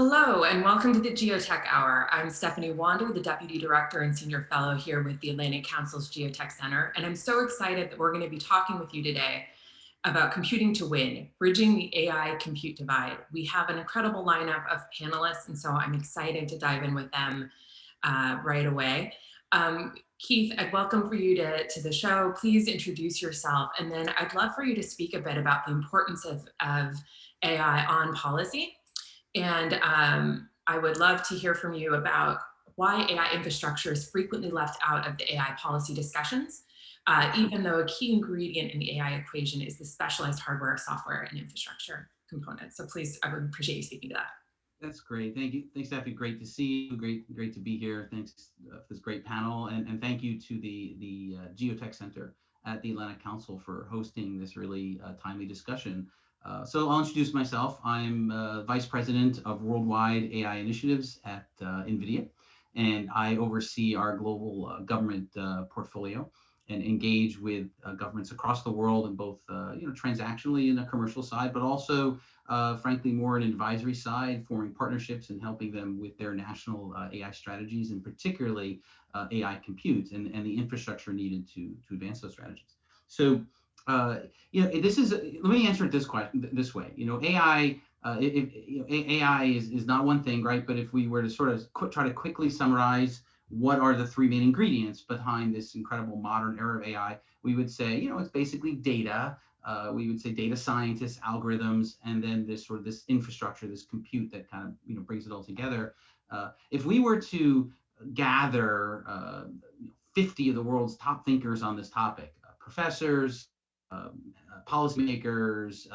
Hello, and welcome to the GeoTech Hour. I'm Stephanie Wander, the Deputy Director and Senior Fellow here with the Atlantic Council's GeoTech Center, and I'm so excited that we're going to be talking with you today about computing to win, bridging the AI compute divide. We have an incredible lineup of panelists, and so I'm excited to dive in with them right away. Keith, I'd welcome for you to the show. Please introduce yourself, and then I'd love for you to speak a bit about the importance of AI on policy. And I would love to hear from you about why AI infrastructure is frequently left out of the AI policy discussions, even though a key ingredient in the AI equation is the specialized hardware, software, and infrastructure components. So please, I would appreciate you speaking to that. That's great. Thank you. Thanks, Stephanie. Great to see you. Great to be here. Thanks for this great panel. And thank you to the GeoTech Center at the Atlantic Council for hosting this really timely discussion. So I'll introduce myself. I'm Vice President of Worldwide AI Initiatives at NVIDIA, and I oversee our global government portfolio and engage with governments across the world in both, transactionally in the commercial side, but also, frankly, more an advisory side, forming partnerships and helping them with their national AI strategies, and particularly AI compute and the infrastructure needed to advance those strategies. So, this is. Let me answer it this way. AI. AI is not one thing, right? But if we were to sort of try to quickly summarize what are the three main ingredients behind this incredible modern era of AI, we would say, it's basically data. We would say data scientists, algorithms, and then this infrastructure, this compute that kind of brings it all together. If we were to gather 50 of the world's top thinkers on this topic, professors, policymakers,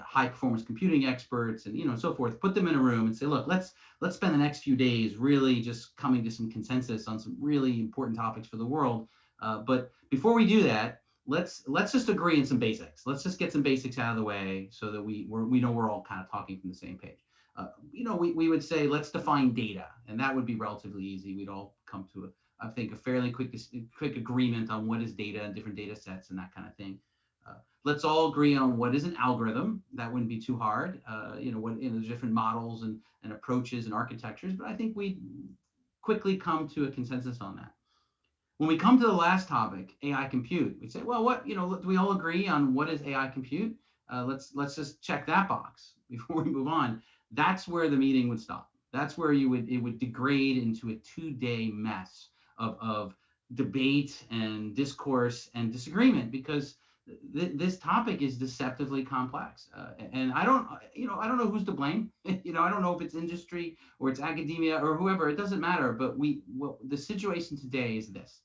high performance computing experts, and so forth, put them in a room and say, look, let's spend the next few days really just coming to some consensus on some really important topics for the world. But before we do that, let's just agree on some basics. Let's just get some basics out of the way so that we know we're all kind of talking from the same page. We would say, let's define data, and that would be relatively easy. We'd all come to I think a fairly quick agreement on what is data and different data sets and that kind of thing. Let's all agree on what is an algorithm. That wouldn't be too hard. There's different models and approaches and architectures, but I think we quickly come to a consensus on that. When we come to the last topic, AI compute, we say, well, do we all agree on what is AI compute? Let's just check that box before we move on. That's where the meeting would stop. That's where it would degrade into a 2-day mess of debate and discourse and disagreement, because this topic is deceptively complex, and I don't know who's to blame. I don't know if it's industry or it's academia or whoever. It doesn't matter. But the situation today is this: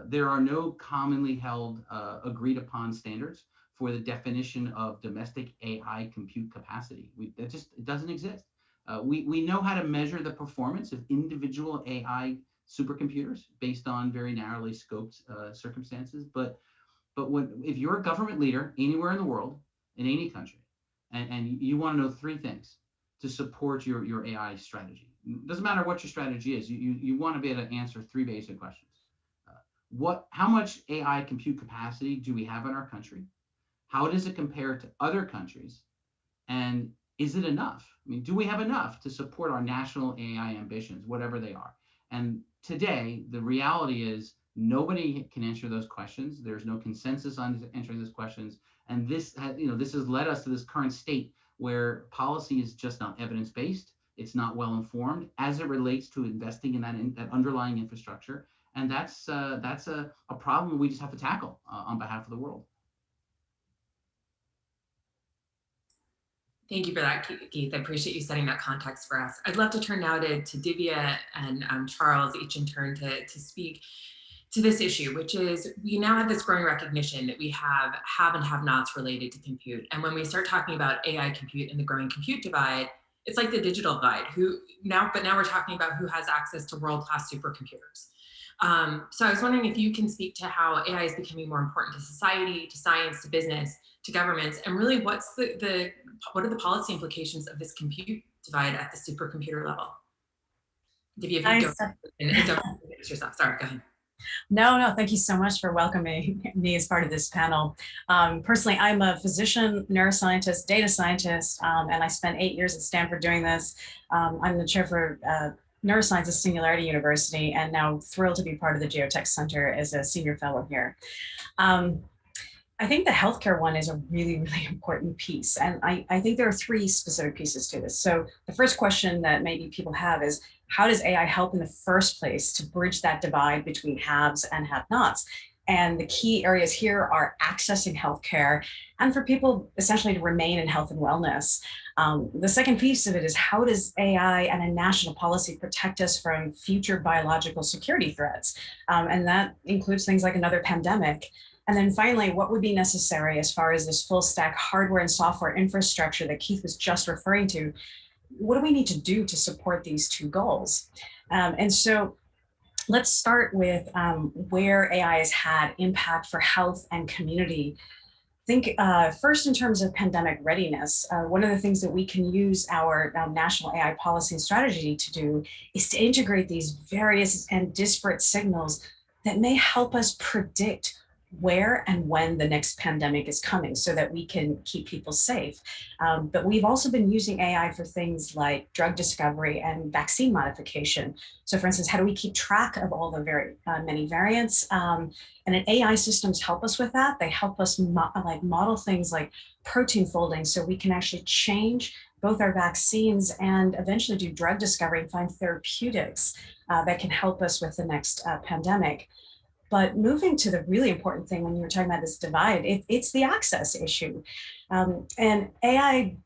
there are no commonly held, agreed upon standards for the definition of domestic AI compute capacity. It doesn't exist. We know how to measure the performance of individual AI supercomputers based on very narrowly scoped circumstances, but if you're a government leader anywhere in the world, in any country, and you want to know three things to support your AI strategy, it doesn't matter what your strategy is, you want to be able to answer three basic questions. How much AI compute capacity do we have in our country? How does it compare to other countries? And is it enough? I mean, do we have enough to support our national AI ambitions, whatever they are? And today, the reality is, nobody can answer those questions. There's no consensus on answering those questions, and this has led us to this current state where policy is just not evidence-based. It's not well informed as it relates to investing in that underlying infrastructure, and that's a problem we just have to tackle on behalf of the world. Thank you for that, Keith. I appreciate you setting that context for us. I'd love to turn now to Divya and Charles, each in turn, to speak to this issue, which is we now have this growing recognition that we have and have-nots related to compute. And when we start talking about AI compute and the growing compute divide, it's like the digital divide. But now we're talking about who has access to world-class supercomputers. So I was wondering if you can speak to how AI is becoming more important to society, to science, to business, to governments, and really what are the policy implications of this compute divide at the supercomputer level? Divya, if you go and don't introduce yourself. Sorry, go ahead. No, no, thank you so much for welcoming me as part of this panel. Personally, I'm a physician, neuroscientist, data scientist, and I spent 8 years at Stanford doing this. I'm the chair for neuroscience at Singularity University, and now thrilled to be part of the GeoTech Center as a senior fellow here. Um, I think the healthcare one is a really, really important piece. And I think there are three specific pieces to this. So the first question that maybe people have is, how does AI help in the first place to bridge that divide between haves and have-nots? And the key areas here are accessing healthcare and for people essentially to remain in health and wellness. The second piece of it is, how does AI and a national policy protect us from future biological security threats? And that includes things like another pandemic. And then finally, what would be necessary as far as this full stack hardware and software infrastructure that Keith was just referring to? What do we need to do to support these two goals? And so let's start with where AI has had impact for health and community. Think first in terms of pandemic readiness. One of the things that we can use our national AI policy and strategy to do is to integrate these various and disparate signals that may help us predict where and when the next pandemic is coming so that we can keep people safe. But we've also been using AI for things like drug discovery and vaccine modification. So for instance, how do we keep track of all the very many variants? And AI systems help us with that. They help us model things like protein folding so we can actually change both our vaccines and eventually do drug discovery and find therapeutics that can help us with the next pandemic. But moving to the really important thing when you were talking about this divide, it's the access issue. And AI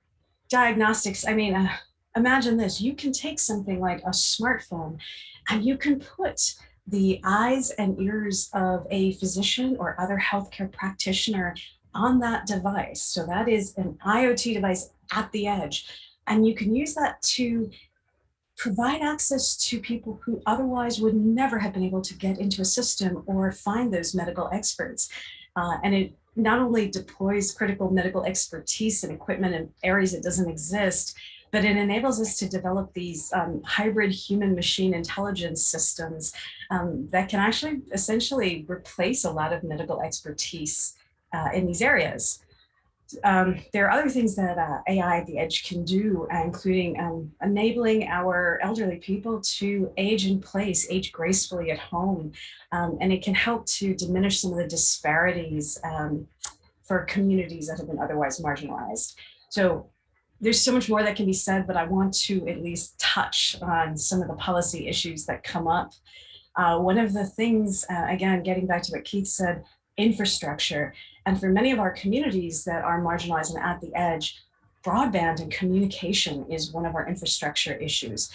diagnostics, I mean, imagine this. You can take something like a smartphone and you can put the eyes and ears of a physician or other healthcare practitioner on that device. So that is an IoT device at the edge. And you can use that to provide access to people who otherwise would never have been able to get into a system or find those medical experts. And it not only deploys critical medical expertise and equipment in areas that doesn't exist, but it enables us to develop these hybrid human machine intelligence systems that can actually essentially replace a lot of medical expertise in these areas. There are other things that AI at the edge can do, including enabling our elderly people to age in place, age gracefully at home. And it can help to diminish some of the disparities for communities that have been otherwise marginalized. So there's so much more that can be said, but I want to at least touch on some of the policy issues that come up. One of the things, again, getting back to what Keith said, infrastructure. And for many of our communities that are marginalized and at the edge, broadband and communication is one of our infrastructure issues.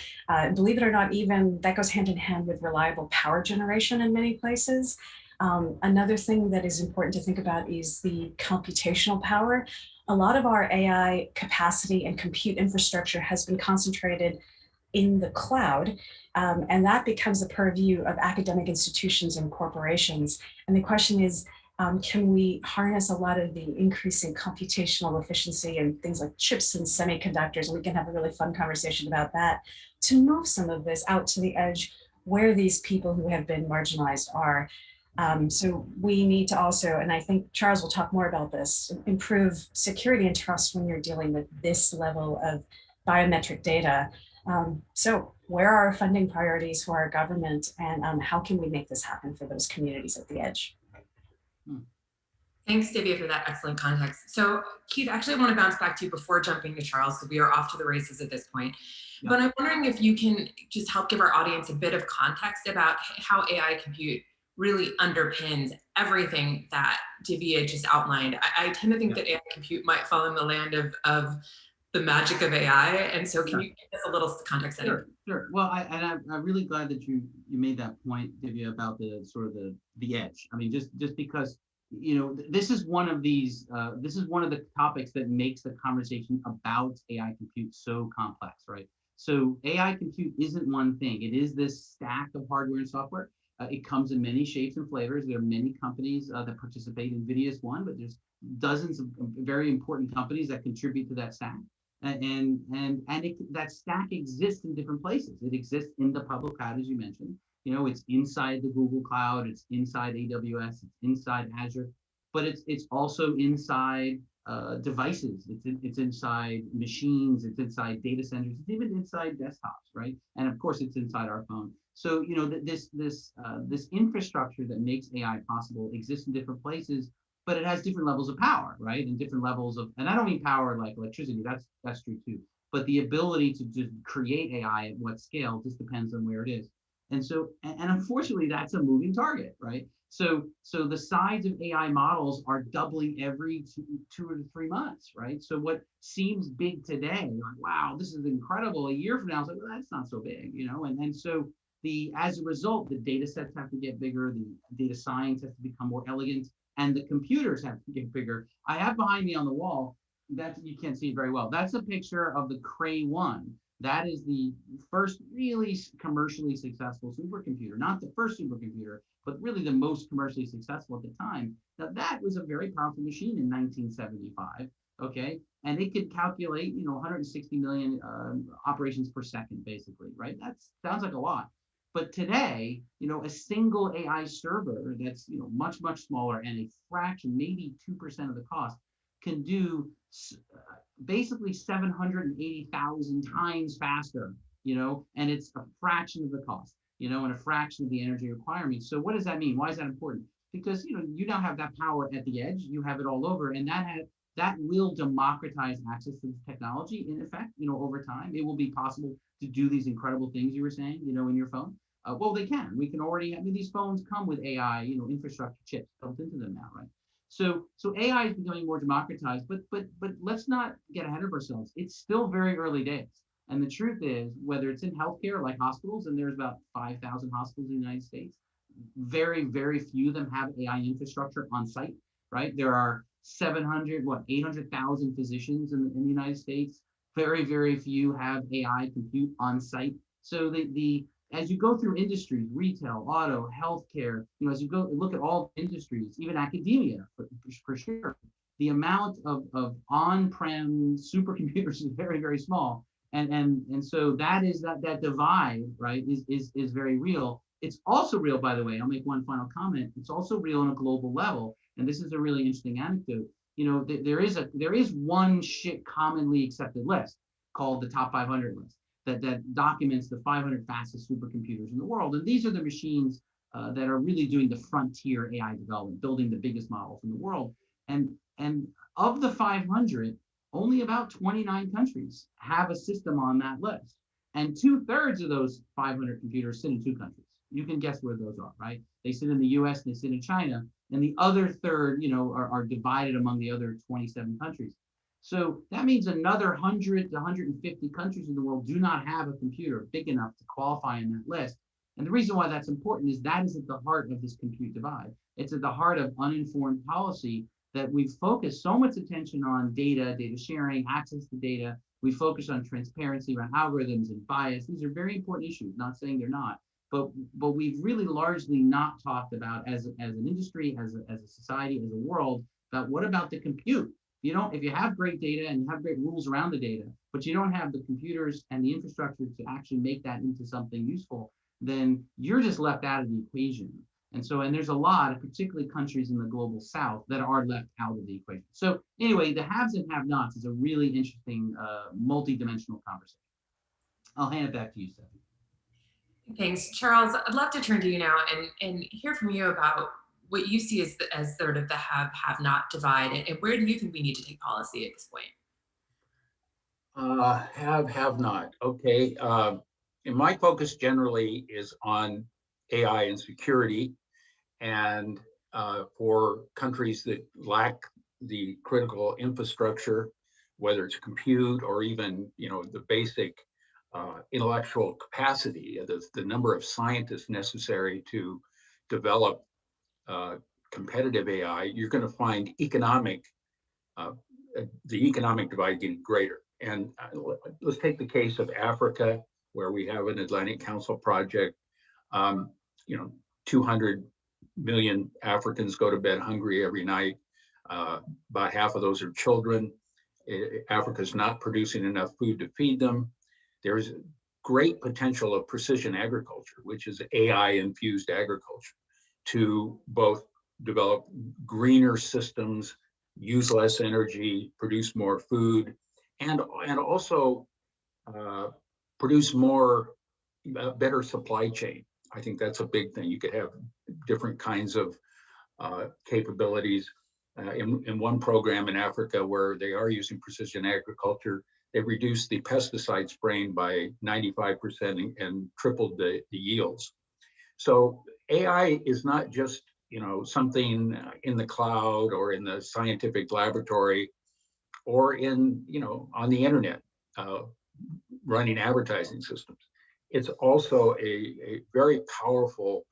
Believe it or not, even that goes hand in hand with reliable power generation in many places. Another thing that is important to think about is the computational power. A lot of our AI capacity and compute infrastructure has been concentrated in the cloud, and that becomes the purview of academic institutions and corporations. And the question is, can we harness a lot of the increasing computational efficiency and things like chips and semiconductors, and we can have a really fun conversation about that, to move some of this out to the edge where these people who have been marginalized are. So we need to also, and I think Charles will talk more about this, improve security and trust when you're dealing with this level of biometric data. So where are our funding priorities for our government, and how can we make this happen for those communities at the edge? Thanks, Divya, for that excellent context. So, Keith, actually, I want to bounce back to you before jumping to Charles, because we are off to the races at this point. Yeah. But I'm wondering if you can just help give our audience a bit of context about how AI compute really underpins everything that Divya just outlined. I tend to think that AI compute might fall in the land of the magic of AI. And so can you give us a little context? Sure. Well, I'm really glad that you made that point, Divya, about the sort of the edge. I mean, just because, you know, this is one of these, this is one of the topics that makes the conversation about AI compute so complex, right? So AI compute isn't one thing. It is this stack of hardware and software. It comes in many shapes and flavors. There are many companies that participate. NVIDIA is one, but there's dozens of very important companies that contribute to that stack. That stack exists in different places. It exists in the public cloud, as you mentioned. It's inside the Google Cloud, it's inside AWS, it's inside Azure, but it's also inside devices. It's inside machines. It's inside data centers. It's even inside desktops, right? And of course, it's inside our phone. So this infrastructure that makes AI possible exists in different places, but it has different levels of power, right? And different levels of, and I don't mean power like electricity. That's true too. But the ability to just create AI at what scale just depends on where it is. And unfortunately, that's a moving target, right? So the size of AI models are doubling every 2 to 3 months, right? So what seems big today, like, wow, this is incredible. A year from now, it's like, well, that's not so big, And so as a result, the data sets have to get bigger, the data science has to become more elegant, and the computers have to get bigger. I have behind me on the wall, that you can't see it very well. That's a picture of the Cray 1. That is the first really commercially successful supercomputer, not the first supercomputer, but really the most commercially successful at the time. Now that was a very powerful machine in 1975, okay? And it could calculate, 160 million operations per second, basically, right? That sounds like a lot. But today, a single AI server that's, much, much smaller and a fraction, maybe 2% of the cost, can do basically 780,000 times faster, and it's a fraction of the cost, and a fraction of the energy requirements. So what does that mean? Why is that important? Because, you now have that power at the edge, you have it all over, and that will democratize access to the technology in effect, over time. It will be possible to do these incredible things you were saying, in your phone. Well, they can. We can already, these phones come with AI, infrastructure chips built into them now, right? So AI is becoming more democratized, but let's not get ahead of ourselves. It's still very early days. And the truth is, whether it's in healthcare, like hospitals, and there's about 5,000 hospitals in the United States, very, very few of them have AI infrastructure on site, right? There are 800,000 physicians in the United States. Very, very few have AI compute on site. So as you go through industries, retail, auto, healthcare, as you go look at all industries, even academia, for sure, the amount of on-prem supercomputers is very, very small. And so that divide, right, is very real. It's also real, by the way, I'll make one final comment. It's also real on a global level. And this is a really interesting anecdote. There is one commonly accepted list called the top 500 list that documents the 500 fastest supercomputers in the world. And these are the machines that are really doing the frontier AI development, building the biggest models in the world. And of the 500, only about 29 countries have a system on that list. And 2/3 of those 500 computers sit in 2 countries. You can guess where those are, right? They sit in the US, and they sit in China, and the other third, are divided among the other 27 countries. So that means another 100 to 150 countries in the world do not have a computer big enough to qualify in that list. And the reason why that's important is that is at the heart of this compute divide. It's at the heart of uninformed policy, that we've focused so much attention on data sharing, access to data. We focus on transparency around algorithms and bias. These are very important issues, not saying they're not. But we've really largely not talked about as an industry, as a society, as a world, about what about the compute? If you have great data and you have great rules around the data, but you don't have the computers and the infrastructure to actually make that into something useful, then you're just left out of the equation. And there's a lot of particularly countries in the global south that are left out of the equation. So anyway, the haves and have-nots is a really interesting multi-dimensional conversation. I'll hand it back to you, Stephanie. Thanks, Charles. I'd love to turn to you now and hear from you about what you see as sort of the have-not divide, and where do you think we need to take policy at this point? Have not. Okay. And my focus generally is on AI and security, and for countries that lack the critical infrastructure, whether it's compute or even the basic intellectual capacity, the number of scientists necessary to develop competitive AI, you're going to find the economic divide getting greater. And let's take the case of Africa, where we have an Atlantic Council project. 200 million Africans go to bed hungry every night. About half of those are children. Africa's not producing enough food to feed them. There's great potential of precision agriculture, which is AI-infused agriculture, to both develop greener systems, use less energy, produce more food, and also produce more better supply chain. I think that's a big thing. You could have different kinds of capabilities. In one program in Africa where they are using precision agriculture, they reduced the pesticide spraying by 95% and tripled the yields. So AI is not just something in the cloud or in the scientific laboratory or in on the internet running advertising systems. It's also a very powerful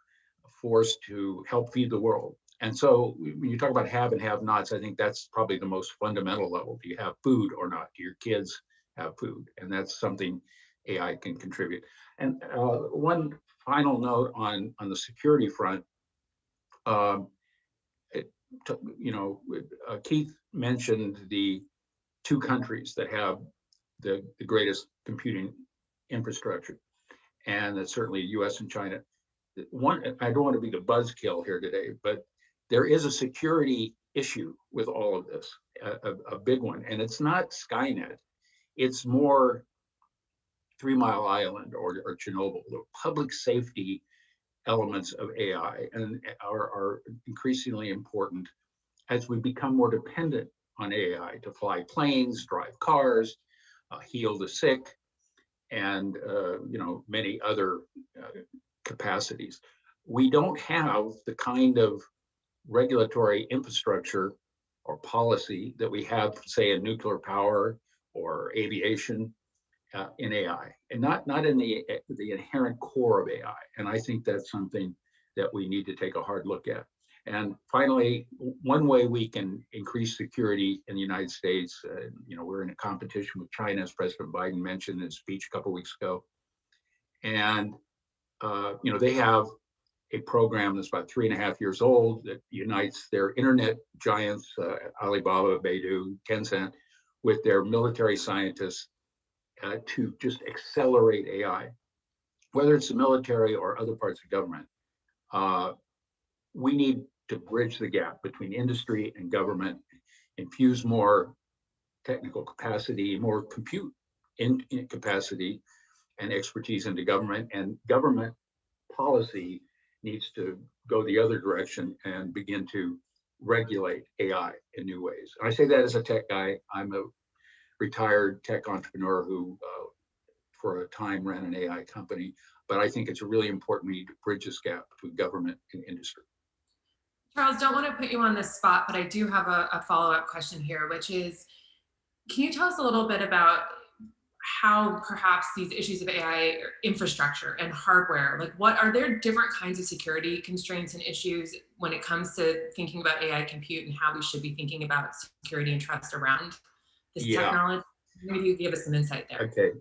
force to help feed the world. And so when you talk about have and have nots, I think that's probably the most fundamental level. Do you have food or not? Do your kids have food? And that's something AI can contribute. And one final note on the security front, Keith mentioned the two countries that have the greatest computing infrastructure, and that's certainly US and China. I don't want to be the buzzkill here today, but there is a security issue with all of this, a big one, and it's not Skynet. It's more 3 Mile Island or Chernobyl. The public safety elements of AI and are increasingly important as we become more dependent on AI to fly planes, drive cars, heal the sick, and many other capacities. We don't have the kind of regulatory infrastructure or policy that we have, say, in nuclear power or aviation in AI, and not in the inherent core of AI. And I think that's something that we need to take a hard look at. And finally, one way we can increase security in the United States, we're in a competition with China, as President Biden mentioned in his speech a couple of weeks ago. And, they have a program that's about 3.5 years old that unites their internet giants, Alibaba, Baidu, Tencent, with their military scientists to just accelerate AI, whether it's the military or other parts of government. We need to bridge the gap between industry and government, infuse more technical capacity, more compute in capacity and expertise into government, and government policy needs to go the other direction and begin to regulate AI in new ways. And I say that as a tech guy. I'm a retired tech entrepreneur who for a time ran an AI company, but I think it's really important we need to bridge this gap between government and industry. Charles, don't want to put you on the spot, but I do have a follow-up question here, which is, can you tell us a little bit about how perhaps these issues of AI infrastructure and hardware, like what are there different kinds of security constraints and issues when it comes to thinking about AI compute and how we should be thinking about security and trust around this technology? Maybe you give us some insight there. Okay.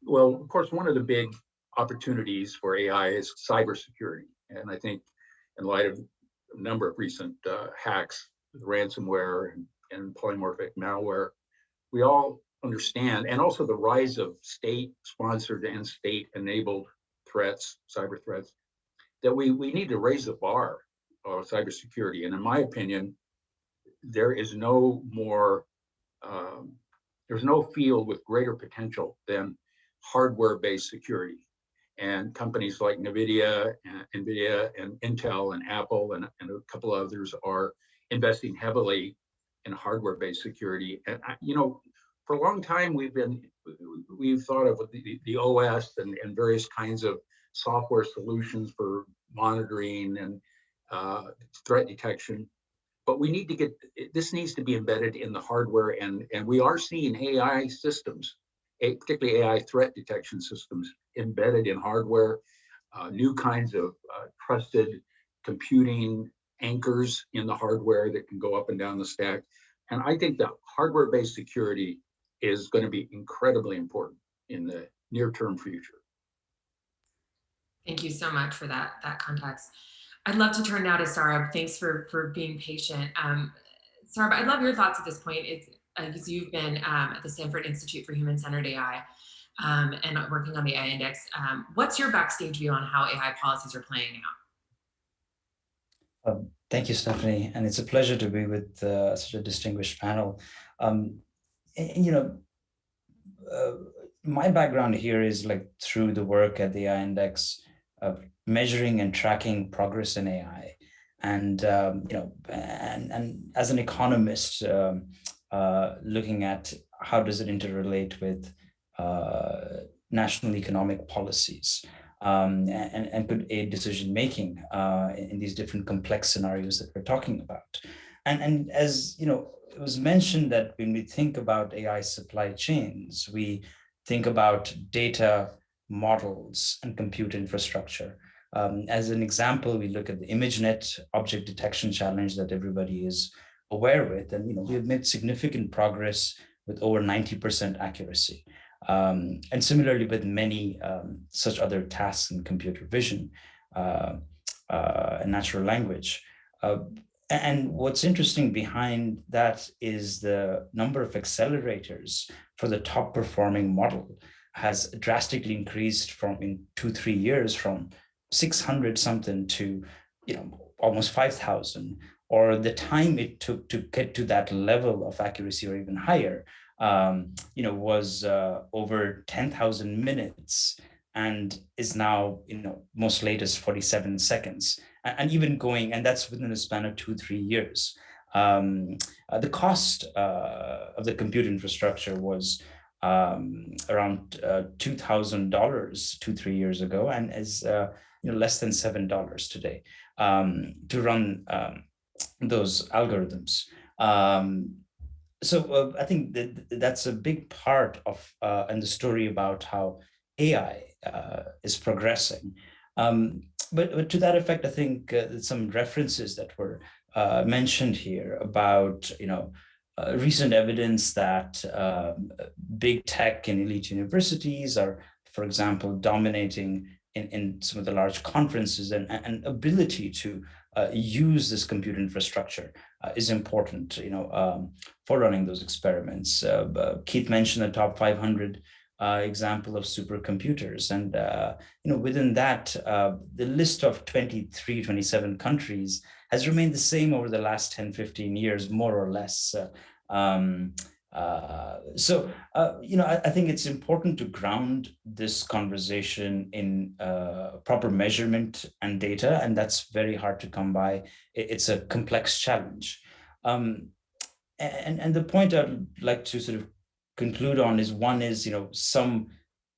Well, of course, one of the big opportunities for AI is cybersecurity. And I think in light of a number of recent hacks, ransomware and polymorphic malware, we all understand, and also the rise of state-sponsored and state-enabled threats, cyber threats, that we need to raise the bar of cybersecurity. And in my opinion, there is no more, there's no field with greater potential than hardware-based security. And companies like NVIDIA and Intel and Apple and a couple others are investing heavily in hardware-based security. And for a long time, we've thought of the OS and various kinds of software solutions for monitoring and threat detection. But we need to get, this needs to be embedded in the hardware, and we are seeing AI systems, particularly AI threat detection systems, embedded in hardware, new kinds of trusted computing anchors in the hardware that can go up and down the stack. And I think that hardware-based security is going to be incredibly important in the near-term future. Thank you so much for that context. I'd love to turn now to Sarab. Thanks for being patient. Sarab, I'd love your thoughts at this point. as you've been at the Stanford Institute for Human-Centered AI and working on the AI Index, what's your backstage view on how AI policies are playing out? Thank you, Stephanie, and it's a pleasure to be with such a distinguished panel. You know, my background here is like through the work at the AI Index of measuring and tracking progress in AI, and and as an economist, looking at how does it interrelate with national economic policies, and could aid decision making in these different complex scenarios that we're talking about. And as you know, it was mentioned that when we think about AI supply chains, we think about data, models, and compute infrastructure. As an example, we look at the ImageNet object detection challenge that everybody is aware with, and we have made significant progress with over 90% accuracy. And similarly with many such other tasks in computer vision and natural language. And what's interesting behind that is the number of accelerators for the top performing model has drastically increased from in 2-3 years from 600 something to almost 5,000, or the time it took to get to that level of accuracy or even higher was over 10,000 minutes, and is now, most latest 47 seconds, and even going, and that's within a span of 2-3 years. The cost of the compute infrastructure was around $2,000 2-3 years ago, and is less than $7 today to run those algorithms. So I think that's a big part of and the story about how AI is progressing. But to that effect, I think some references that were mentioned here about recent evidence that big tech and elite universities are, for example, dominating in some of the large conferences, and ability to use this compute infrastructure is important, for running those experiments. Keith mentioned the top 500 example of supercomputers, and within that, the list of 23, 27 countries has remained the same over the last 10-15 years, more or less. I think it's important to ground this conversation in proper measurement and data, and that's very hard to come by. It's a complex challenge. And the point I'd like to sort of conclude on is, one is, some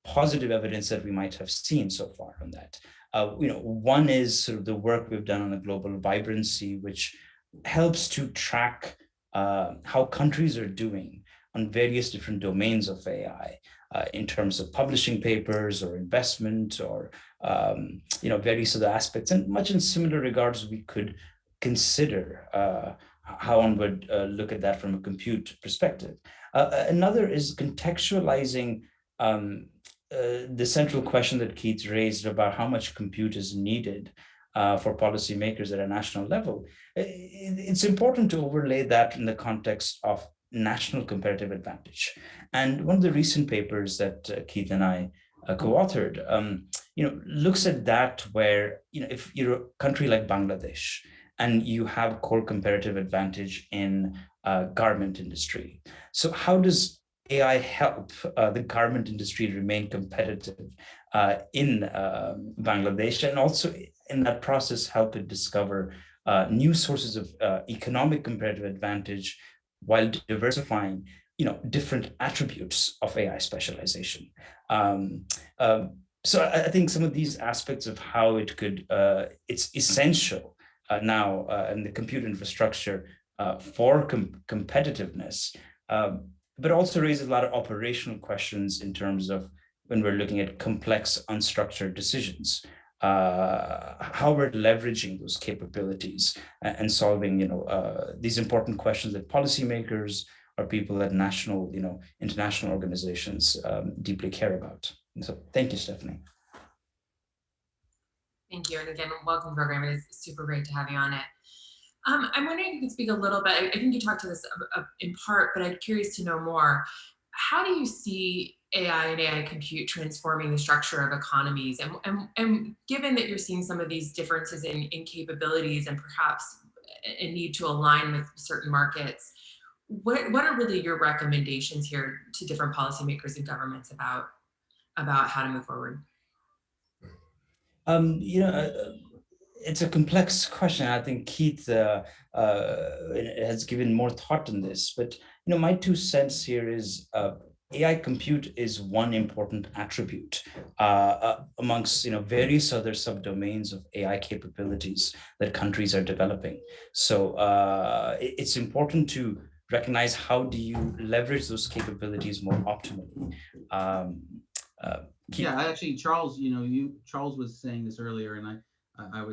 positive evidence that we might have seen so far on that. One is sort of the work we've done on the global vibrancy, which helps to track how countries are doing on various different domains of AI, in terms of publishing papers or investment, or various other aspects. And much in similar regards, we could consider how one would look at that from a compute perspective. Another is contextualizing the central question that Keith raised about how much compute is needed for policymakers at a national level. It's important to overlay that in the context of national comparative advantage. And one of the recent papers that Keith and I co-authored, looks at that, where, if you're a country like Bangladesh and you have core comparative advantage in garment industry, so how does AI help the garment industry remain competitive in Bangladesh, and also in that process help it discover new sources of economic comparative advantage while diversifying, different attributes of AI specialization. So I think some of these aspects of how it could, it's essential now in the compute infrastructure for competitiveness, but also raises a lot of operational questions in terms of when we're looking at complex unstructured decisions, how we're leveraging those capabilities and solving, these important questions that policymakers or people at national, international organizations deeply care about. And so thank you, Stephanie. Thank you. And again, welcome, program. It is super great to have you on it. I'm wondering if you could speak a little bit. I think you talked to this in part, but I'm curious to know more. How do you see AI and AI compute transforming the structure of economies? And given that you're seeing some of these differences in capabilities and perhaps a need to align with certain markets, what are really your recommendations here to different policymakers and governments about how to move forward? You know, it's a complex question. I think Keith has given more thought on this, but my 2 cents here is AI compute is one important attribute amongst various other subdomains of AI capabilities that countries are developing. So it's important to recognize how do you leverage those capabilities more optimally. Uh, Yeah, actually, Charles, Charles was saying this earlier, and I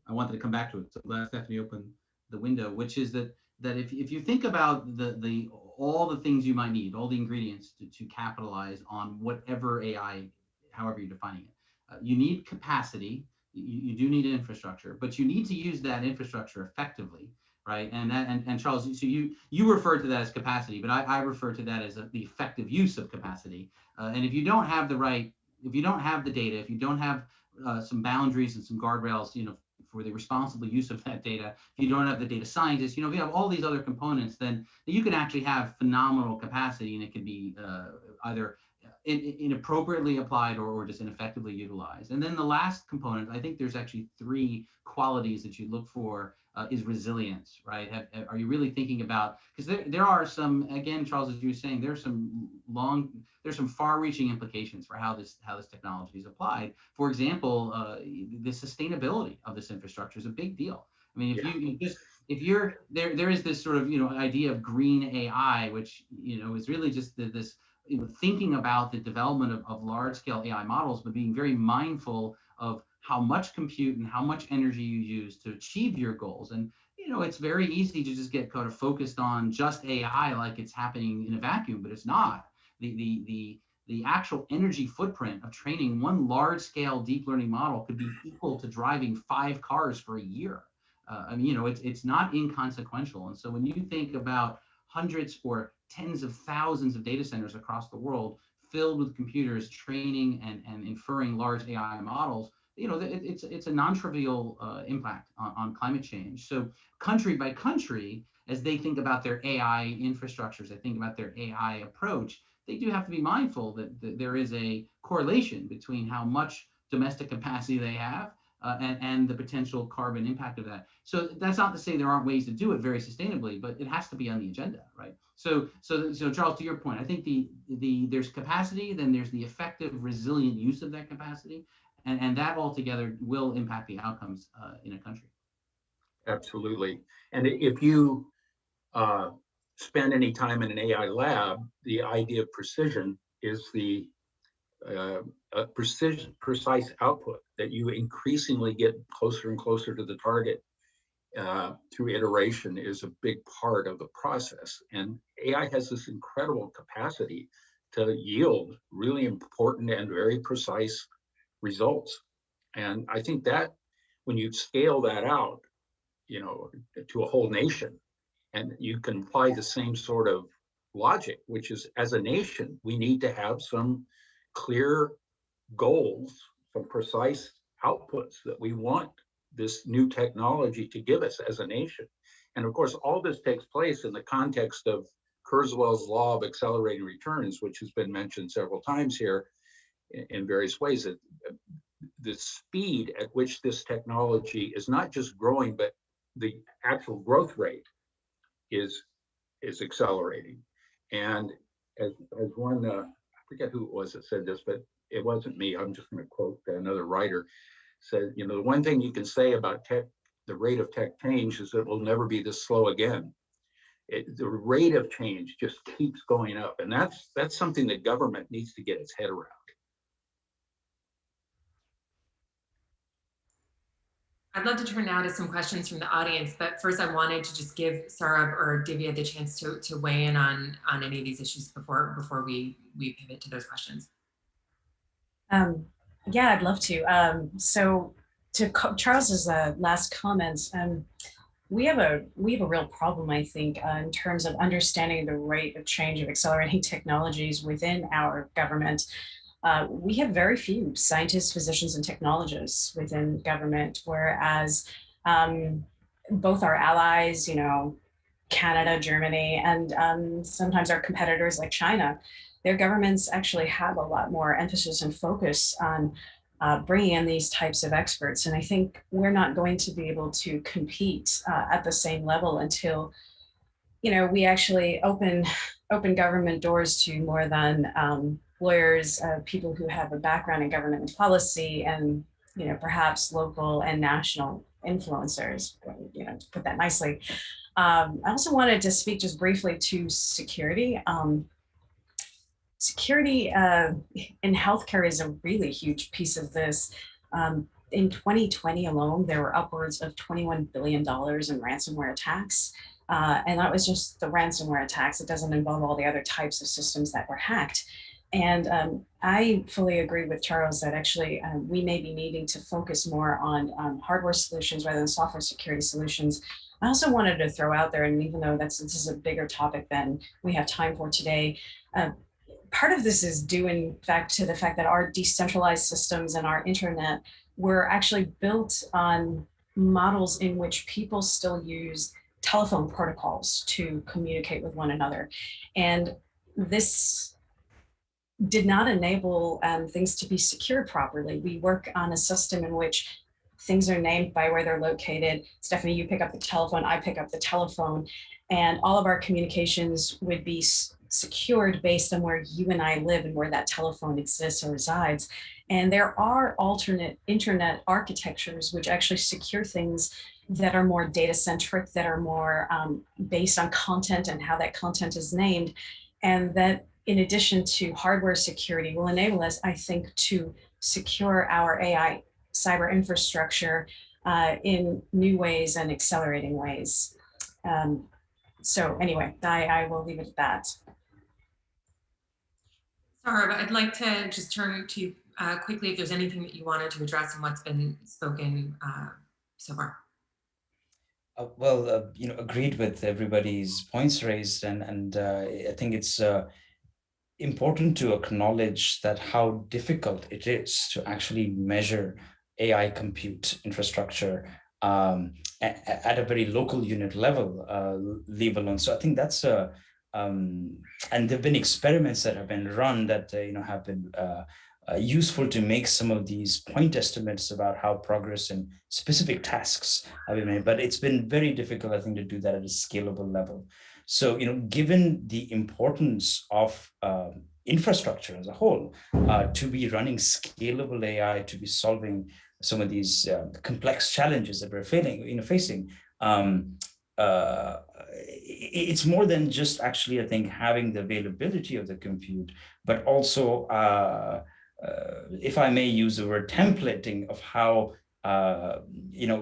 wanted to come back to it. So glad Stephanie opened the window, which is that if you think about the all the things you might need, all the ingredients to capitalize on whatever AI, however you're defining it, you need capacity. You do need infrastructure, but you need to use that infrastructure effectively, right? And Charles, so you refer to that as capacity, but I refer to that as the effective use of capacity. And if you don't have if you don't have the data, if you don't have some boundaries and some guardrails, for the responsible use of that data, if you don't have the data scientists, if you have all these other components, then you can actually have phenomenal capacity, and it can be either inappropriately applied or just ineffectively utilized. And then the last component, I think there's actually 3 qualities that you look for is resilience, right? Are you really thinking about, because there are some, again, Charles, as you were saying, there's some far-reaching implications for how this technology is applied. For example, the sustainability of this infrastructure is a big deal. I mean, if you're there is this sort of idea of green AI, which is really just this thinking about the development of large-scale AI models, but being very mindful of how much compute and how much energy you use to achieve your goals. And it's very easy to just get kind of focused on just AI like it's happening in a vacuum, but it's not. The actual energy footprint of training one large-scale deep learning model could be equal to driving 5 cars for a year. I mean, it's not inconsequential. And so when you think about hundreds or tens of thousands of data centers across the world filled with computers training and inferring large AI models, it's a non-trivial impact on climate change. So country by country, as they think about their AI infrastructures, they think about their AI approach, they do have to be mindful that there is a correlation between how much domestic capacity they have and the potential carbon impact of that. So that's not to say there aren't ways to do it very sustainably, but it has to be on the agenda, right? So Charles, to your point, I think there's capacity, then there's the effective, resilient use of that capacity, and that altogether will impact the outcomes in a country. Absolutely. And if you spend any time in an AI lab, the idea of precision is the precise output that you increasingly get closer and closer to the target through iteration is a big part of the process. And AI has this incredible capacity to yield really important and very precise results. And I think that when you scale that out, to a whole nation, and you can apply the same sort of logic, which is, as a nation, we need to have some clear goals, some precise outputs that we want this new technology to give us as a nation. And of course, all this takes place in the context of Kurzweil's law of accelerating returns, which has been mentioned several times here in various ways. That the speed at which this technology is not just growing, but the actual growth rate is accelerating. And as one, I forget who it was that said this, but it wasn't me. I'm just going to quote another writer. Said, the one thing you can say about the rate of tech change is that it will never be this slow again. The rate of change just keeps going up, and that's something that government needs to get its head around. I'd love to turn now to some questions from the audience, but first I wanted to just give Saurabh or Divya the chance to weigh in on any of these issues before we pivot to those questions. Yeah, I'd love to. So to Charles's last comments, we have a real problem, I think, in terms of understanding the rate of change of accelerating technologies within our government. We have very few scientists, physicians, and technologists within government, whereas both our allies, Canada, Germany, and sometimes our competitors like China, their governments actually have a lot more emphasis and focus on bringing in these types of experts. And I think we're not going to be able to compete at the same level until, we actually open government doors to more than lawyers, people who have a background in government and policy, and perhaps local and national influencers, to put that nicely. I also wanted to speak just briefly to security. Security in healthcare is a really huge piece of this. In 2020 alone, there were upwards of $21 billion in ransomware attacks. And that was just the ransomware attacks. It doesn't involve all the other types of systems that were hacked. And I fully agree with Charles that actually we may be needing to focus more on hardware solutions rather than software security solutions. I also wanted to throw out there, and even though this is a bigger topic than we have time for today, part of this is due in fact to the fact that our decentralized systems and our internet were actually built on models in which people still use telephone protocols to communicate with one another. And this did not enable things to be secured properly. We work on a system in which things are named by where they're located. Stephanie, you pick up the telephone, I pick up the telephone, and all of our communications would be secured based on where you and I live and where that telephone exists or resides. And there are alternate internet architectures which actually secure things that are more data centric, that are more based on content and how that content is named. And that, in addition to hardware security, will enable us, I think, to secure our AI cyber infrastructure in new ways and accelerating ways. So anyway, I will leave it at that. Sarah, I'd like to just turn to you quickly if there's anything that you wanted to address in what's been spoken so far. Well, agreed with everybody's points raised, and I think it's important to acknowledge that how difficult it is to actually measure AI compute infrastructure at a very local unit level, leave alone. So I think that's a and there've been experiments that have been run that have been useful to make some of these point estimates about how progress in specific tasks have been made. But it's been very difficult, I think, to do that at a scalable level. So, given the importance of infrastructure as a whole, to be running scalable AI, to be solving some of these complex challenges that we're facing, it's more than just actually, I think, having the availability of the compute, but also, if I may use the word templating of how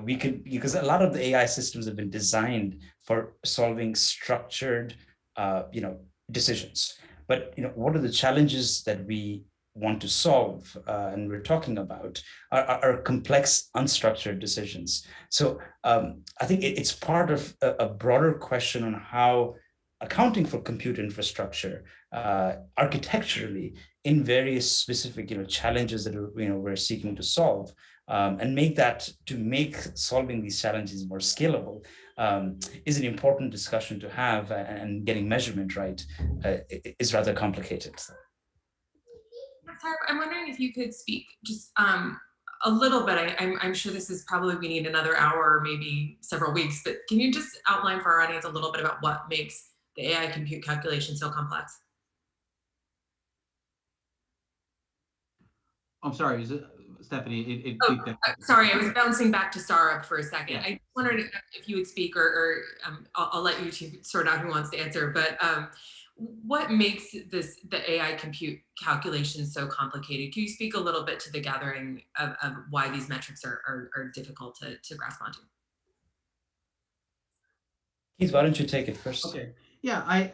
we could, because a lot of the AI systems have been designed for solving structured, decisions. But what are the challenges that we want to solve, and we're talking about are complex, unstructured decisions. So I think it's part of a broader question on how accounting for compute infrastructure architecturally in various specific challenges that we're seeking to solve, and make solving these challenges more scalable is an important discussion to have, and getting measurement right is rather complicated. Sarah, I'm wondering if you could speak just a little bit. I'm sure this is probably, we need another hour or maybe several weeks, but can you just outline for our audience a little bit about what makes the AI compute calculation so complex? I'm sorry, is it Stephanie? Sorry, I was bouncing back to Sarah for a second. Yeah. I wondered if you would speak, or I'll let you two sort out who wants to answer, but what makes the AI compute calculation so complicated? Can you speak a little bit to the gathering of why these metrics are difficult to grasp onto? Keith, why don't you take it first? Okay. Yeah,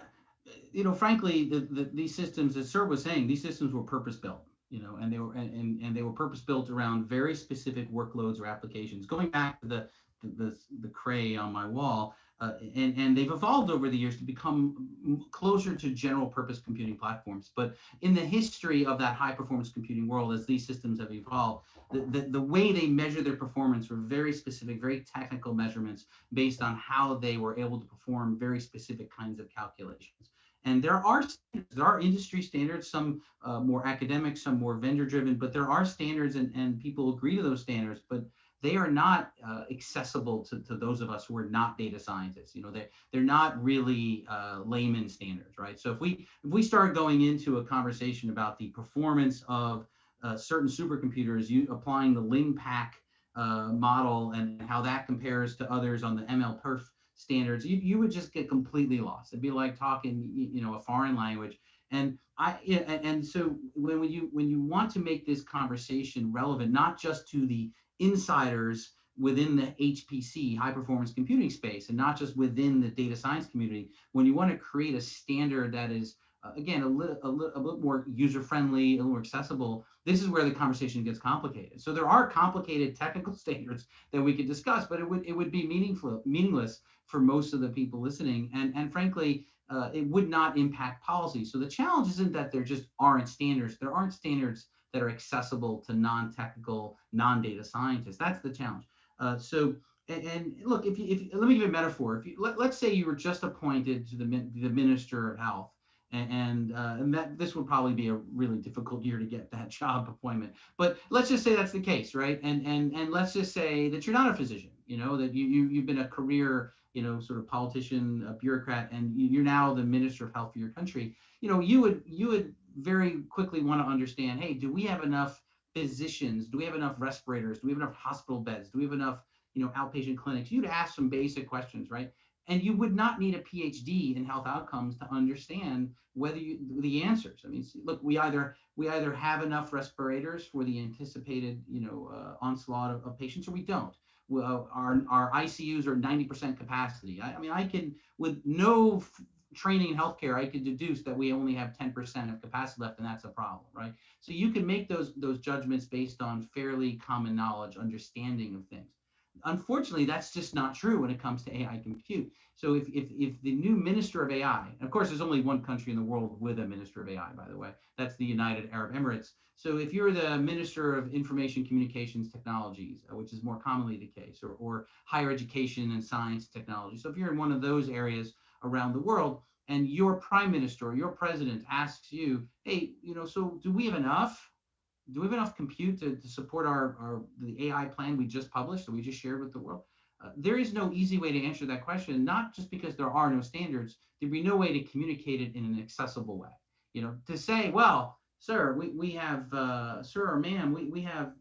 frankly, these systems, as Sir was saying, these systems were purpose-built. and they were purpose built around very specific workloads or applications. Going back to the Cray on my wall, and they've evolved over the years to become closer to general purpose computing platforms. But in the history of that high performance computing world, as these systems have evolved, the way they measure their performance were very specific, very technical measurements based on how they were able to perform very specific kinds of calculations. And there are industry standards, some more academic, some more vendor driven, but there are standards, and people agree to those standards, but they are not accessible to those of us who are not data scientists. They're not really layman standards, right? So if we start going into a conversation about the performance of certain supercomputers, applying the LinPack model and how that compares to others on the MLPerf standards, you would just get completely lost. It'd be like talking, a foreign language. And so when you want to make this conversation relevant, not just to the insiders within the HPC, high performance computing space, and not just within the data science community, when you want to create a standard that is again a little more user friendly, a little more accessible, this is where the conversation gets complicated. So there are complicated technical standards that we could discuss, but it would be meaningless for most of the people listening, and frankly, it would not impact policy. So the challenge isn't that there just aren't standards. There aren't standards that are accessible to non-technical, non-data scientists. That's the challenge. And look, if let me give you a metaphor. Let's say you were just appointed to the Minister of Health, and that this would probably be a really difficult year to get that job appointment. But let's just say that's the case, right? And let's just say that you're not a physician. That you've been a career, sort of politician, a bureaucrat, and you're now the Minister of Health for your country. You would very quickly want to understand, hey, do we have enough physicians? Do we have enough respirators? Do we have enough hospital beds? Do we have enough, outpatient clinics? You'd ask some basic questions, right? And you would not need a PhD in health outcomes to understand the answers. I mean, look, we either have enough respirators for the anticipated, onslaught of patients, or we don't. Our ICUs are 90% capacity. I mean, I can, with no training in healthcare, I could deduce that we only have 10% of capacity left, and that's a problem, right? So you can make those judgments based on fairly common knowledge, understanding of things. Unfortunately, that's just not true when it comes to AI compute. So if the new Minister of AI, and of course, there's only one country in the world with a Minister of AI, by the way, that's the United Arab Emirates. So if you're the Minister of Information Communications Technologies, which is more commonly the case, or higher education and science technology. So if you're in one of those areas around the world, and your prime minister or your president asks you, hey, so do we have enough? Do we have enough compute to support the AI plan we just published, that we just shared with the world? There is no easy way to answer that question, not just because there are no standards. There'd be no way to communicate it in an accessible way. To say, well, sir, we have, sir or ma'am, we have,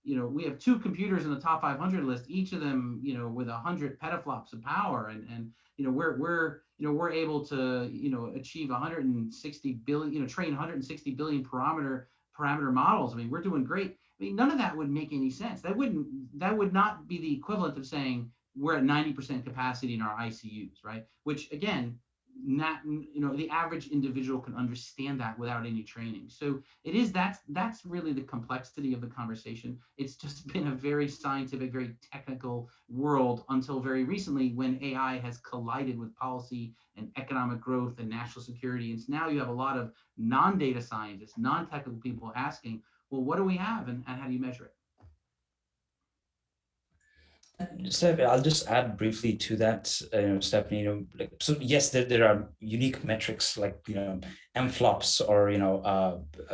we have 2 computers in the top 500 list, each of them, with 100 petaflops of power, and we're able to, achieve 160 billion, train 160 billion parameter models. I mean, we're doing great. I mean, none of that would make any sense. That would not be the equivalent of saying we're at 90% capacity in our ICUs, right? Which again, the average individual can understand that without any training. So that's really the complexity of the conversation. It's just been a very scientific, very technical world until very recently, when AI has collided with policy and economic growth and national security. And so now you have a lot of non-data scientists, non-technical people asking, well, what do we have, and how do you measure it? Stephanie, I'll just add briefly to that, Stephanie. So yes, there are unique metrics like MFLOPS, or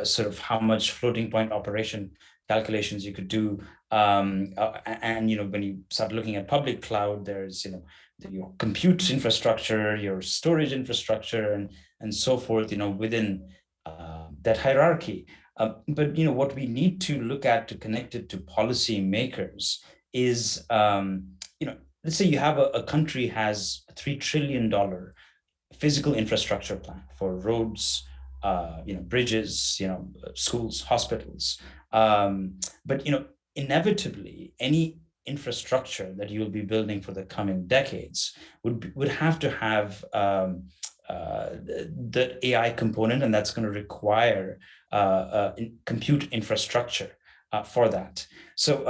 sort of how much floating point operation calculations you could do. And when you start looking at public cloud, there's your compute infrastructure, your storage infrastructure, and so forth. Within that hierarchy. But what we need to look at to connect it to policy makers is, let's say you have a country has a $3 trillion physical infrastructure plan for roads, bridges, schools, hospitals. But inevitably, any infrastructure that you will be building for the coming decades would have to have the AI component, and that's going to require compute infrastructure for that. So,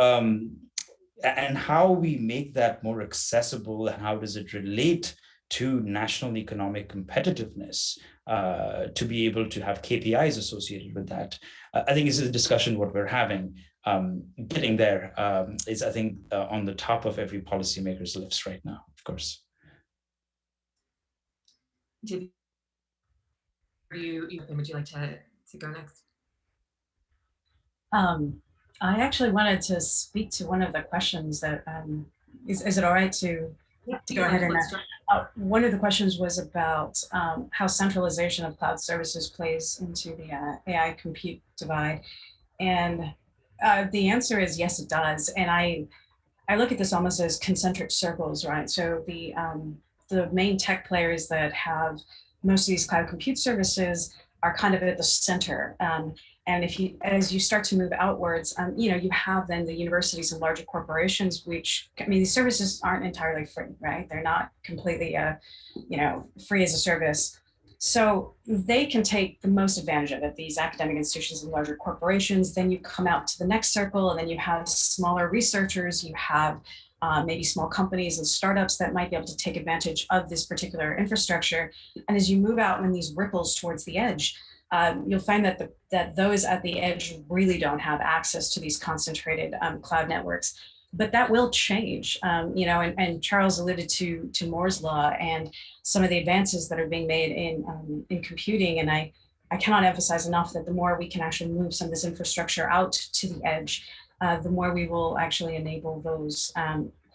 and how we make that more accessible, and how does it relate to national economic competitiveness, to be able to have KPIs associated with that. I think this is a discussion what we're having. Getting there is, I think, on the top of every policymaker's lips right now, of course. Would you like to go next? I actually wanted to speak to one of the questions that, is it all right to go ahead and one of the questions was about how centralization of cloud services plays into the AI compute divide. And the answer is yes, it does. And I look at this almost as concentric circles, right? So the main tech players that have most of these cloud compute services are kind of at the center. And as you start to move outwards, you have then the universities and larger corporations, which, I mean, these services aren't entirely free, right? They're not completely, free as a service. So they can take the most advantage of it, these academic institutions and larger corporations. Then you come out to the next circle, and then you have smaller researchers, you have maybe small companies and startups that might be able to take advantage of this particular infrastructure. And as you move out in these ripples towards the edge, you'll find that those at the edge really don't have access to these concentrated cloud networks. But that will change, and Charles alluded to Moore's law and some of the advances that are being made in computing. And I cannot emphasize enough that the more we can actually move some of this infrastructure out to the edge, the more we will actually enable those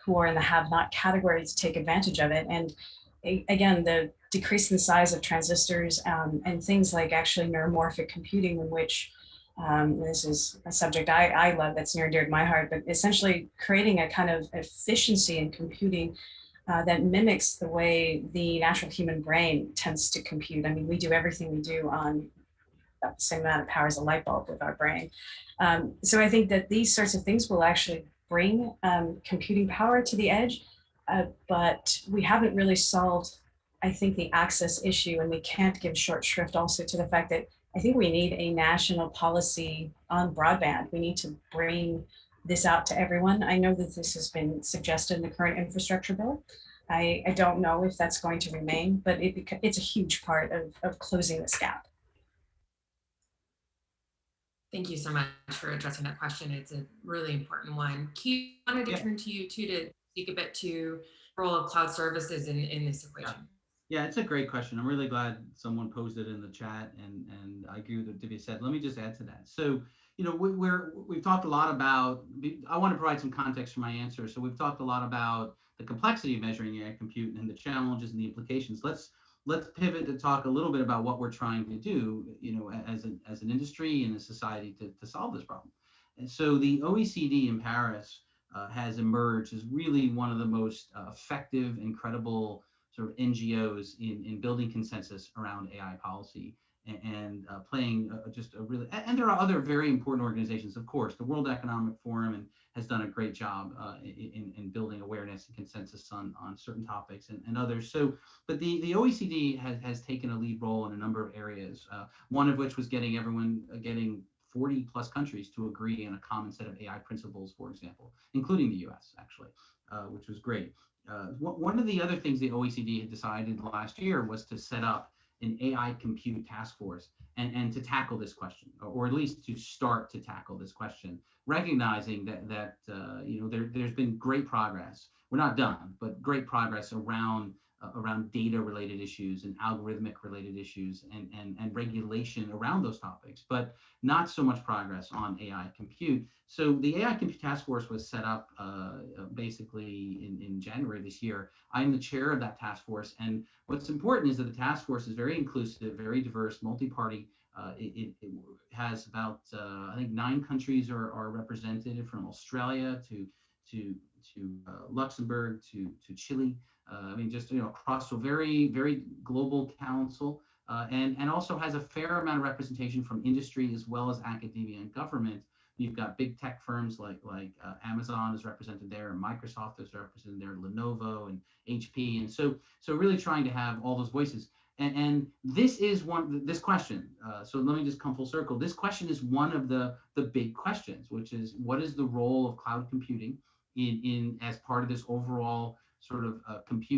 who are in the have-not category to take advantage of it. And again, the decrease in the size of transistors and things like actually neuromorphic computing, in which this is a subject I love, that's near and dear to my heart, but essentially creating a kind of efficiency in computing that mimics the way the natural human brain tends to compute. I mean, we do everything we do on about the same amount of power as a light bulb with our brain. So I think that these sorts of things will actually bring computing power to the edge, but we haven't really solved, I think, the access issue, and we can't give short shrift also to the fact that I think we need a national policy on broadband. We need to bring this out to everyone. I know that this has been suggested in the current infrastructure bill. I don't know if that's going to remain, but it's a huge part of closing this gap. Thank you so much for addressing that question. It's a really important one. Keith, I wanted to turn to you too to speak a bit to the role of cloud services in this equation. Yeah, it's a great question. I'm really glad someone posed it in the chat, and I agree with what Divya said. Let me just add to that. So, we've talked a lot about, I want to provide some context for my answer. So we've talked a lot about the complexity of measuring AI compute and the challenges and the implications. Let's pivot to talk a little bit about what we're trying to do, as an industry and a society to solve this problem. And so the OECD in Paris has emerged as really one of the most effective and credible sort of NGOs in building consensus around AI policy and playing just a really, and there are other very important organizations, of course. The World Economic Forum has done a great job in building awareness and consensus on certain topics and others. So, but the OECD has taken a lead role in a number of areas, one of which was getting 40 plus countries to agree on a common set of AI principles, for example, including the US, actually, which was great. One of the other things the OECD had decided last year was to set up an AI compute task force and to tackle this question, or at least to start to tackle this question, recognizing that there's been great progress. We're not done, but great progress around data-related issues and algorithmic-related issues and regulation around those topics, but not so much progress on AI compute. So the AI Compute Task Force was set up basically in January this year. I'm the chair of that task force, and what's important is that the task force is very inclusive, very diverse, multi-party. It has about I think 9 countries are represented, from Australia to Luxembourg to Chile. I mean, just across a very, very global council, and also has a fair amount of representation from industry as well as academia and government. You've got big tech firms like Amazon is represented there, and Microsoft is represented there, Lenovo and HP, and so really trying to have all those voices. And this is this question. So let me just come full circle. This question is one of the big questions, which is what is the role of cloud computing in as part of this overall sort of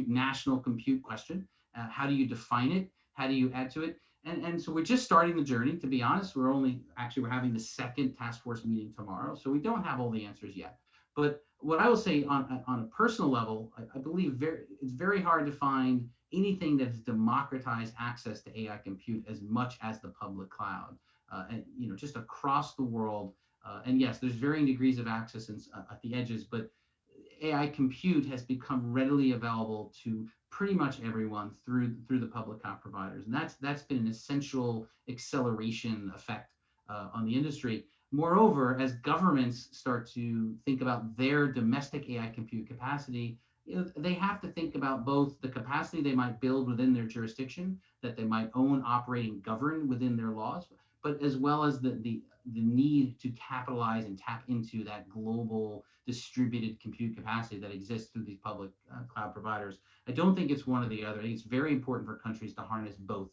national compute question? How do you define it? How do you add to it? And so we're just starting the journey. To be honest, we're having the second task force meeting tomorrow, so we don't have all the answers yet. But what I will say on a personal level, I believe it's very hard to find anything that has democratized access to AI compute as much as the public cloud, and just across the world. And yes, there's varying degrees of access at the edges, but AI compute has become readily available to pretty much everyone through the public cloud providers, and that's been an essential acceleration effect on the industry. Moreover, as governments start to think about their domestic AI compute capacity, they have to think about both the capacity they might build within their jurisdiction, that they might own, operate, and govern within their laws, but as well as the need to capitalize and tap into that global distributed compute capacity that exists through these public cloud providers. I don't think it's one or the other. I think it's very important for countries to harness both,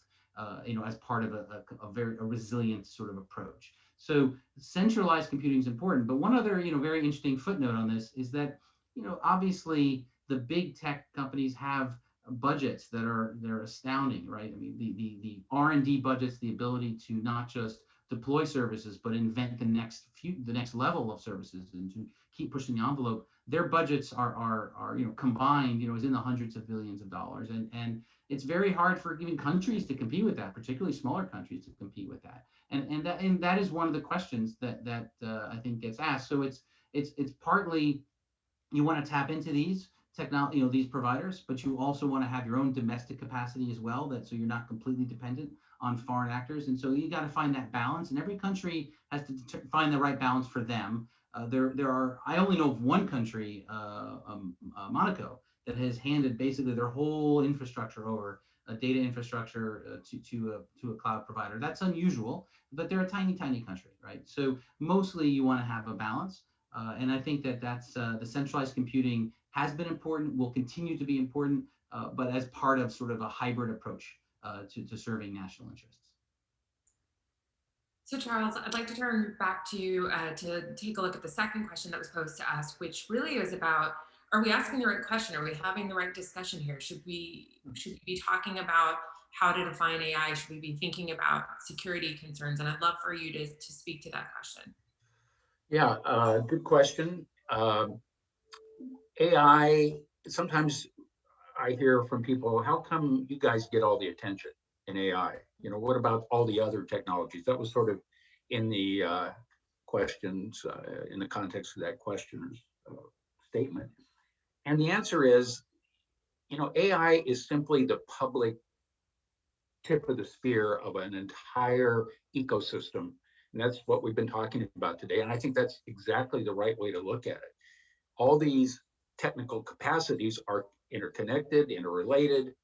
as part of a resilient sort of approach. So centralized computing is important. But one other, very interesting footnote on this is that, obviously the big tech companies have budgets they're astounding, right? I mean, the R&D budgets, the ability to not just deploy services, but invent the next level of services and to keep pushing the envelope. Their budgets are combined, is in the hundreds of billions of dollars, and it's very hard for even countries to compete with that, particularly smaller countries to compete with that. And that is one of the questions that I think gets asked. So it's partly you want to tap into these technology, these providers, but you also want to have your own domestic capacity as well, so you're not completely dependent on foreign actors. And so you got to find that balance, and every country has to find the right balance for them. I only know of one country, Monaco, that has handed basically their whole infrastructure over, data infrastructure, to a cloud provider. That's unusual, but they're a tiny country, right? So mostly you want to have a balance. And I think that's the centralized computing has been important, will continue to be important, but as part of sort of a hybrid approach to serving national interests. So Charles, I'd like to turn back to you to take a look at the second question that was posed to us, which really is about, are we asking the right question? Are we having the right discussion here? Should we be talking about how to define AI? Should we be thinking about security concerns? And I'd love for you to speak to that question. Yeah, good question. AI, sometimes I hear from people, how come you guys get all the attention in AI? What about all the other technologies? That was sort of in the questions, in the context of that questioner's statement. And the answer is, AI is simply the public tip of the spear of an entire ecosystem. And that's what we've been talking about today. And I think that's exactly the right way to look at it. All these technical capacities are interconnected, interrelated,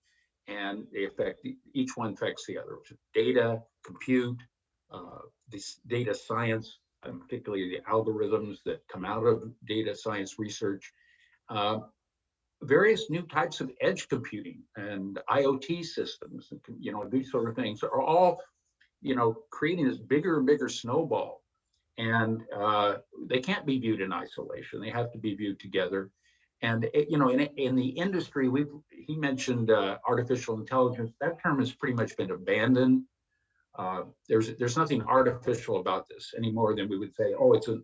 and each one affects the other. Data, compute, this data science, and particularly the algorithms that come out of data science research, various new types of edge computing and IoT systems, and these sort of things are all, creating this bigger and bigger snowball. And they can't be viewed in isolation. They have to be viewed together. And in the industry, he mentioned artificial intelligence. That term has pretty much been abandoned. There's nothing artificial about this any more than we would say, oh, it's a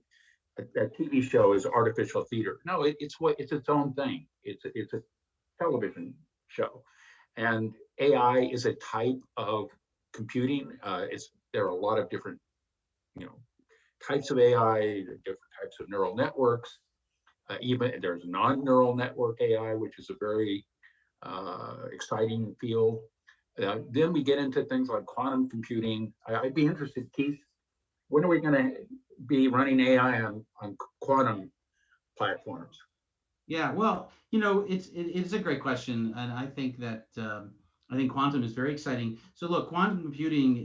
TV show is artificial theater. No, it's its own thing. It's a television show, and AI is a type of computing. There are a lot of different, types of AI, different types of neural networks. Even there's non-neural network AI, which is a very exciting field. Then we get into things like quantum computing. I'd be interested, Keith, when are we going to be running AI on quantum platforms? Yeah, well, it's a great question, and I think that I think quantum is very exciting. So look, quantum computing,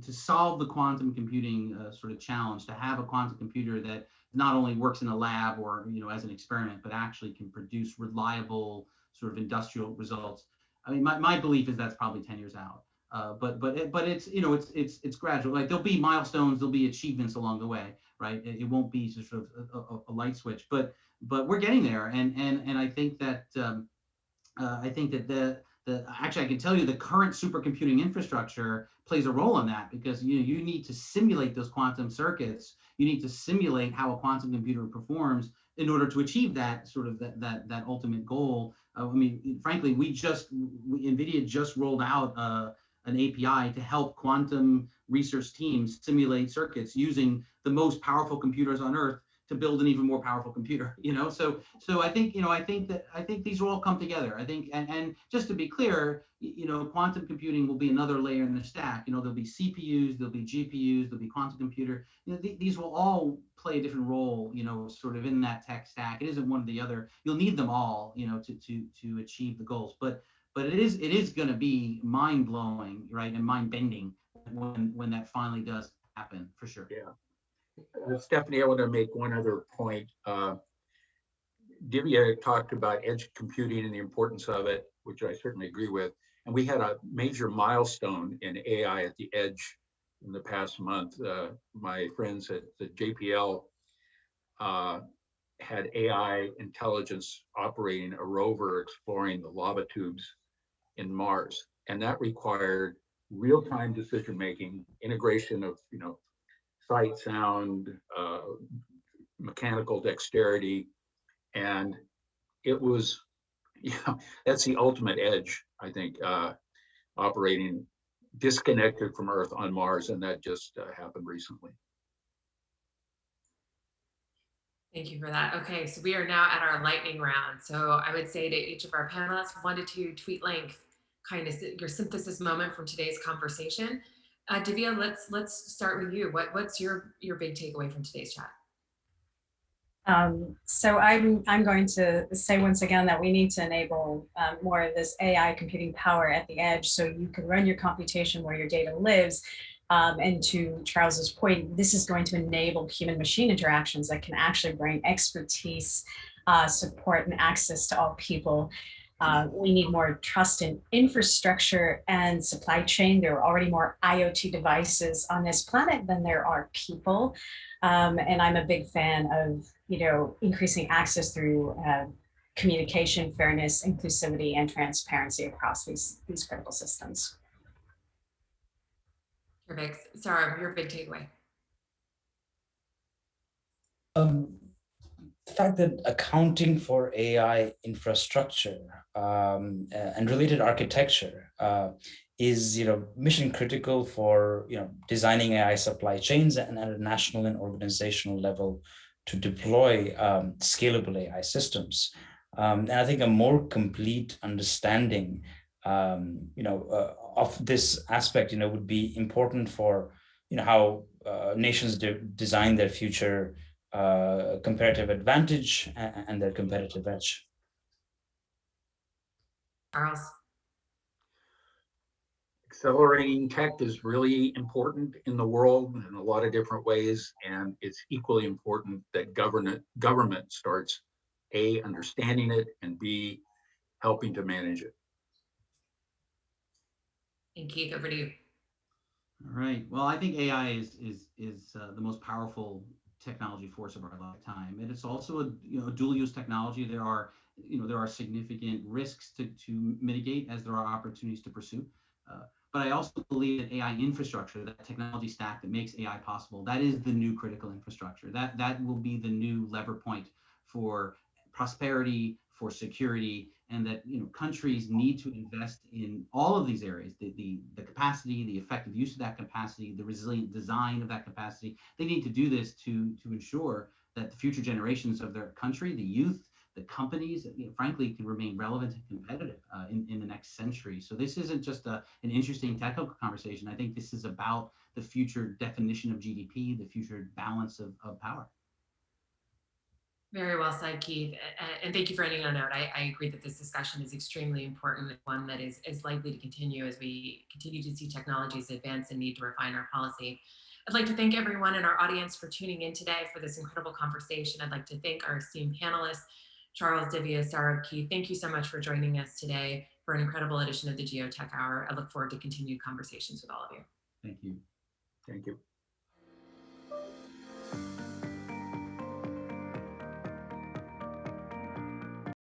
to solve the quantum computing sort of challenge, to have a quantum computer that not only works in a lab or as an experiment, but actually can produce reliable sort of industrial results. I mean, my belief is that's probably 10 years out. But it's, you know, it's gradual. Like there'll be milestones, there'll be achievements along the way, right? It won't be sort of a light switch, but we're getting there. And I think that I think that the actually I can tell you the current supercomputing infrastructure plays a role in that, because you need to simulate those quantum circuits. You need to simulate how a quantum computer performs in order to achieve that sort of that ultimate goal. I mean, frankly, NVIDIA just rolled out an API to help quantum research teams simulate circuits using the most powerful computers on Earth to build an even more powerful computer, so I think, I think these will all come together. I think, and just to be clear, quantum computing will be another layer in the stack. There'll be CPUs, there'll be GPUs, there'll be quantum computer. These will all play a different role, sort of in that tech stack. It isn't one or the other. You'll need them all, to achieve the goals. But it is going to be mind blowing, right, and mind bending when that finally does happen, for sure. Yeah. Stephanie, I want to make one other point. Divya talked about edge computing and the importance of it, which I certainly agree with. And we had a major milestone in AI at the edge in the past month. My friends at the JPL had AI intelligence operating a rover exploring the lava tubes in Mars. And that required real-time decision-making, integration of, sight, sound, mechanical dexterity, and it was, that's the ultimate edge, I think, operating disconnected from Earth on Mars, and that just happened recently. Thank you for that. Okay, so we are now at our lightning round. So I would say to each of our panelists, 1 to 2 tweet length, kind of your synthesis moment from today's conversation. Divya, let's start with you. What's your big takeaway from today's chat? So I'm going to say once again that we need to enable more of this AI computing power at the edge, so you can run your computation where your data lives. And to Charles's point, this is going to enable human-machine interactions that can actually bring expertise, support, and access to all people. We need more trust in infrastructure and supply chain. There are already more IoT devices on this planet than there are people. And I'm a big fan of, increasing access through communication, fairness, inclusivity, and transparency across these critical systems. Perfect. Sarah, your big takeaway. The fact that accounting for AI infrastructure and related architecture is, mission critical for, designing AI supply chains and at a national and organizational level to deploy scalable AI systems. And I think a more complete understanding, of this aspect, would be important for, how nations design their future comparative advantage and their competitive edge. Charles. Accelerating tech is really important in the world in a lot of different ways, and it's equally important that government starts A, understanding it, and B, helping to manage it. And Keith, over to you. All right. Well, I think AI is the most powerful technology force of our lifetime, and it's also a dual-use technology. There are significant risks to mitigate as there are opportunities to pursue. But I also believe that AI infrastructure, that technology stack that makes AI possible, that is the new critical infrastructure. That will be the new lever point for prosperity, for security, and that countries need to invest in all of these areas: the capacity, the effective use of that capacity, the resilient design of that capacity. They need to do this to ensure that the future generations of their country, the youth, the companies, frankly, can remain relevant and competitive in the next century. So this isn't just an interesting technical conversation. I think this is about the future definition of GDP, the future balance of power. Very well said, Keith. And thank you for ending on a note. I agree that this discussion is extremely important, and one that is likely to continue as we continue to see technologies advance and need to refine our policy. I'd like to thank everyone in our audience for tuning in today for this incredible conversation. I'd like to thank our esteemed panelists, Charles, Divya, Sarah, Keith. Thank you so much for joining us today. for an incredible edition of the GeoTech Hour. I look forward to continued conversations with all of you. Thank you. Thank you.